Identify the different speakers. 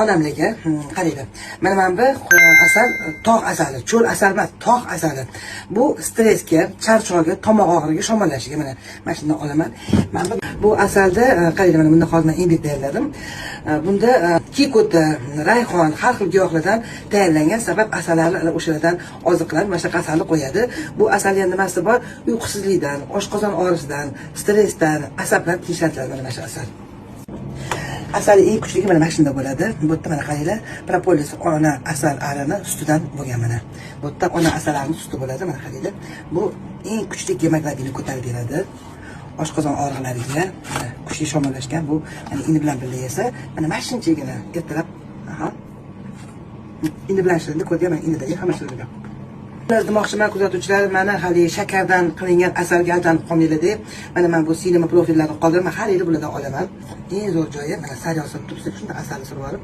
Speaker 1: onamligi qaraydi. Mana bu asal tog' asali, cho'l asal emas, tog' asali. Bu stressga, charchoqga, tomoq og'rig'iga, shamollashga mana shundan olaman. Mana bu asalda qaraydi, mana bunda hozir men indek tayyorladim. Bunda kikoti, rayhon, har xil giyohlardan tayyorlangan, sabab asallarni o'shalardan oziqlanib, mana shu asalni qo'yadi. Bu asalning nimasi bor? Uyqusizlikdan, oshqozon og'rishidan, stressdan, asablar tinchlantiradi mana shu asal. Asali eng kuchligi mana shunda bo'ladi. Bu yerda mana qaranglar, propolis ona asal arini sutidan bo'lgan mana. Bu yerda ona asal arini suti bo'ladi, mana qaranglar. Bu eng kuchli gemoglobinni ko'tarib beradi. Oshqozon og'riqlariga kuchli shamollashgan bu mana ini bilan birga yesa, mana shunchagina ertalab, ini bilan shirinni ko'rgan, mana inidagi hamma shiringa. Demoqchiman kuzatuvchilar, mana hali shakardan qilingan asalga aldanib qolmaylar deb, mana bu sinema profillarni qoldirib, har yili bulardan olaman. Eng zo'r joyi mana sariyosib turibsiz, shunda asalni surib olib